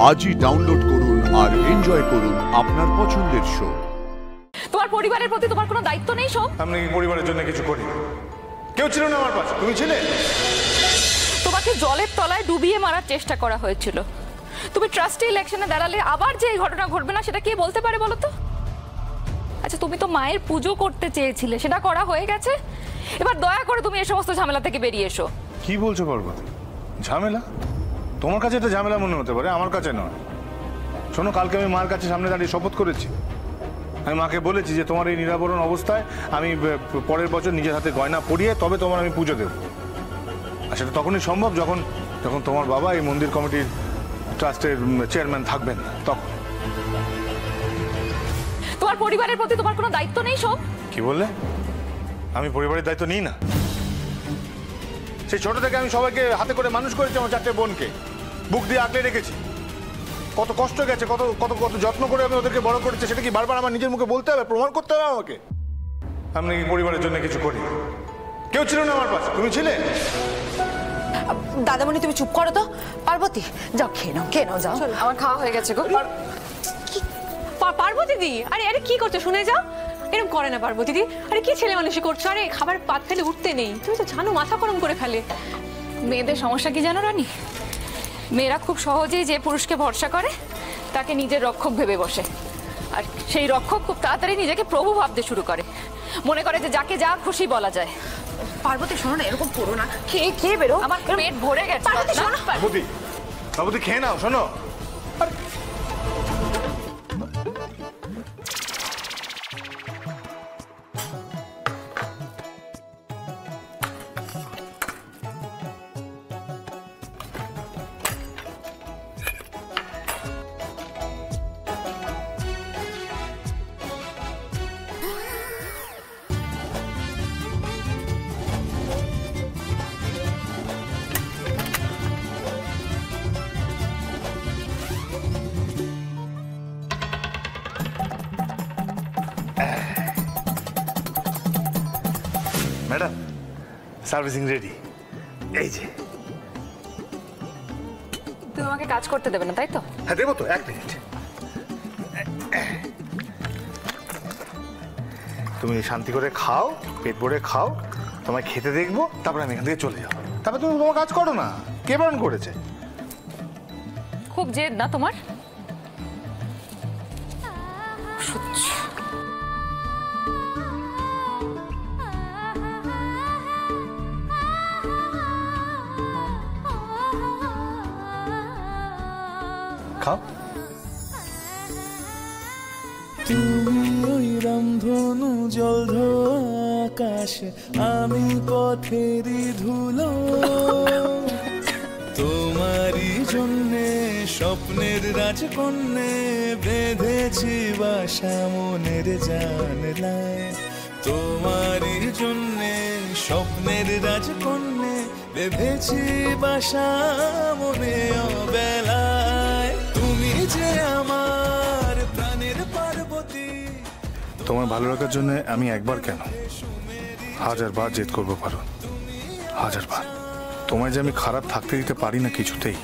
আজই ডাউনলোড করুন আর এনজয় করুন আপনার পছন্দের শো। তোমার পরিবারের প্রতি তোমার কোনো দায়িত্ব নেই সব? আমি নাকি পরিবারের জন্য কিছু করি? কেউ ছিল না আমার পাশে, তুমি ছিলে। তোমাকে জলের তলায় ডুবিয়ে মারার চেষ্টা করা হয়েছিল। তুমি ট্রাস্টি ইলেকশনে দাঁড়ালে আবার যে এই ঘটনা ঘটবে না সেটা কে বলতে পারে বলো তো? আচ্ছা, তুমি তো মায়ের পুজো করতে চেয়েছিলে, সেটা করা হয়ে গেছে। এবার দয়া করে তুমি এই সমস্ত ঝামেলা থেকে বেরিয়ে এসো। কি বলছো পার্বতী? ঝামেলা? তোমার কাছে এটা ঝামেলা মনে হতে পারে, আমার কাছে নয়। শোনো, কালকে আমি মার কাছে সামনে দাঁড়িয়ে শপথ করেছি। আমি মাকে বলেছি যে তোমার এই নিরাবরণ অবস্থায় আমি পরের বছর নিজের হাতে গয়না পরিয়ে তবে তোমার আমি পুজো দেব। আর সেটা তখনই সম্ভব যখন যখন তোমার বাবা এই মন্দির কমিটির ট্রাস্টের চেয়ারম্যান থাকবেন, তখন। তোমার পরিবারের প্রতি তোমার কোনো দায়িত্ব নেই সব? কি বললে? আমি পরিবারের দায়িত্ব নিই না? সেই ছোট থেকে আমি সবাইকে হাতে করে মানুষ করেছি, আমার 4টে বোনকে বুক দিয়ে আঁকড়ে রেখেছি। কত কষ্ট গেছে, কত কত কত যত্ন করে আমি ওদেরকে বড় করেছি, সেটা কি বারবার আমার নিজের মুখে বলতে হবে, প্রমাণ করতে হবে আমাকে? আমি নাকি পরিবারের জন্য কিছু করি? কেউ ছিল না আমার পাশে, তুমি ছিলে। দাদামণি তুমি চুপ করো তো। পার্বতী যাও, খেয়ে নাও যাও। আমার খাওয়া হয়ে গেছে গো। পার্বতী দি, আরে আরে কি করছো? শুনে যাও। এরকম করে না পার্বতী দি। আরে কি ছেলে মানুষই করছো? আরে খাবার পাত ফেলে উঠতে নেই, তুমি তো জানো মাথা গরম করে ফেলে। মেয়েদের সমস্যা কি জানো রানী? মেয়েরা খুব সহজেই যে পুরুষকে ভরসা করে তাকে নিজের রক্ষক ভেবে বসে, আর সেই রক্ষক খুব তাড়াতাড়ি নিজেকে প্রভু ভাবতে শুরু করে। মনে করে যে যাকে যা খুশি বলা যায়। পার্বতী শোনো না, এরকম করো না। খেয়ে বেরো। আমার পেট ভরে গেছে। পার্বতী খেয়ে নাও। শোনো, ম্যাডাম, সার্ভিসিং রেডি। এই যে। তুমি আমাকে কাজ করতে দেবে না, তাই তো? হ্যাঁ দেবো তো, 1 মিনিট। তুমি শান্তি করে খাও, পেট ভরে খাও, তোমায় খেতে দেখবো, তারপরে আমি এখান থেকে চলে যাবো। তারপরে তুমি তোমার কাজ করো না। কে বারণ করেছে? খুব জেদ না তোমার? খাও। তুমি ওই রামধনু জলধো আকাশ, আমি পথেরই ধুলো। তোমারই জন্যে স্বপ্নের রাজকন্যে বেঁধেছি বাসা মনের জানলায়। তোমারই জন্যে স্বপ্নের রাজকন্যে বেঁধেছি বাসা মনে অবেলায়। তুমি যে আমার প্রাণের পার্বতী। তোমার ভালো রাখার জন্য আমি একবার কেন 1000 বার জেদ করবো, পারো 1000 বার। তোমায় যে আমি খারাপ থাকতে দিতে পারি না কিছুতেই।